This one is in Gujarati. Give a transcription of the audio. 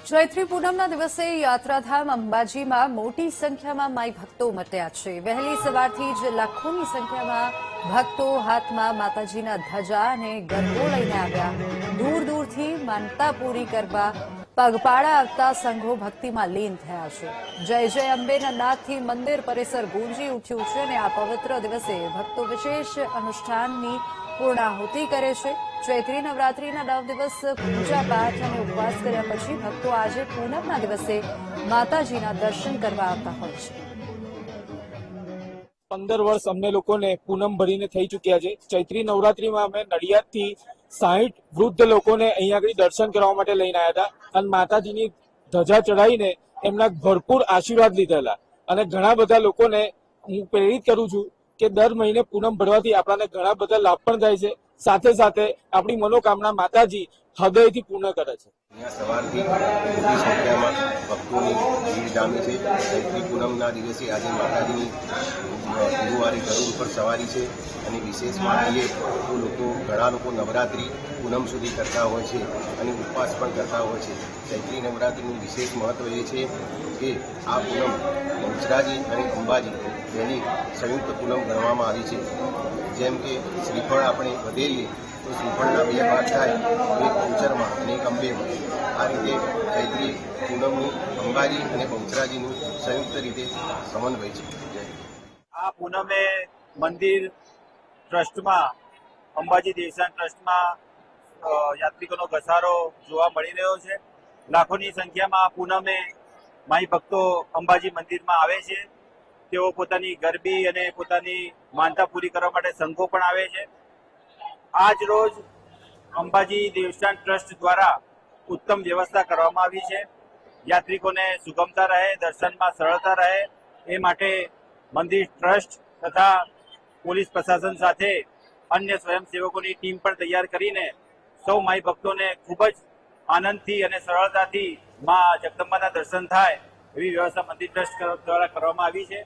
ચૈત્રી પૂનમના દિવસે યાત્રાધામ અંબાજીમાં મોટી સંખ્યામાં માઈ ભક્તો ઉમટ્યા છે। વહેલી સવારથી જ લાખોની સંખ્યામાં ભક્તો હાથમાં માતાજીના ધજા અને ગરબો લઈને આવ્યા। દૂર દૂરથી માનતા પૂરી કરવા પગપાળા આવતા સંઘો ભક્તિમાં લીન થયા છે। જય જય અંબેના નાદથી મંદિર પરિસર ગુંજી ઉઠ્યું છે અને આ પવિત્ર દિવસે ભક્તો વિશેષ અનુષ્ઠાનની પૂર્ણાહુતિ કરે છે। ચૈત્રી નવરાત્રીના 9 દિવસ પૂજા પાઠ અને ઉપવાસ કર્યા પછી ભક્તો આજે પૂનમના દિવસે માતાજીના દર્શન કરવા આવતા હોય છે। 15 વર્ષ અમને લોકોને પૂનમ ભરીને થઈ ચૂક્યા છે। ચૈત્રી નવરાત્રીમાં અમે નડિયાદથી 60 વૃદ્ધ લોકોને અહીંયા આગળ દર્શન કરવા માટે લઈને આવ્યા હતા અને માતાજીની ધજા ચડાવીને એમના ભરપૂર આશીર્વાદ લીધેલા અને ઘણા બધા લોકોને હું પ્રેરિત કરું છું કે દર મહિને પૂનમ ભરવાથી આપણને ઘણા બધા લાભ પણ થાય છે, સાથે સાથે આપણી મનોકામના માતાજી હૃદયથી પૂર્ણ કરે છે। અહીંયા સવારથી મોટી સંખ્યામાં ભક્તોની ભીડ જામી છે। ચૈત્રી પૂનમના દિવસે આજે માતાજીની ગુરુવારે ગરુડ ઉપર સવારી છે અને વિશેષમાં કહીએ તો ઘણા લોકો નવરાત્રિ પૂનમ સુધી કરતા હોય છે અને ઉપવાસ પણ કરતા હોય છે। ચૈત્રી નવરાત્રિનું વિશેષ મહત્વ એ છે કે આ પૂનમ બહુચરાજી અને અંબાજી તેની સંયુક્ત પૂનમ ગણવામાં આવી છે। જેમ કે શ્રીફળ આપણે વધેરીએ તો શ્રીફળના 2 ભાગ થાય, એક બહુચરમાં અને એક અંબેમાં। આ રીતે ચૈત્રી પૂનમનું અંબાજી અને બહુચરાજીનું સંયુક્ત રીતે સમન્વય છે। આ પૂનમે મંદિર ટ્રસ્ટમાં અંબાજી દેવસ્થાન ટ્રસ્ટમાં યાત્રિકોનો ઘસારો જોવા મળી રહ્યો છે। લાખોની સંખ્યામાં આ પૂનમે માઈ ભક્તો અંબાજી મંદિરમાં આવે છે। તેઓ પોતાની ગરબી અને પોતાની માનતા પૂરી કરવા માટે સંઘો પણ આવે છે। આજ રોજ અંબાજી દેવસ્થાન ટ્રસ્ટ દ્વારા ઉત્તમ વ્યવસ્થા કરવામાં આવી છે। યાત્રિકોને સુગમતા રહે, દર્શનમાં સરળતા રહે એ માટે મંદિર ટ્રસ્ટ તથા પોલીસ પ્રશાસન સાથે અન્ય સ્વયંસેવકોની ટીમ પણ તૈયાર કરીને સૌ માઈ ભક્તોને ખૂબ જ આનંદથી અને સરળતાથી મા જગદંબાના દર્શન થાય એવી વ્યવસ્થા મંદિર ટ્રસ્ટ દ્વારા કરવામાં આવી છે।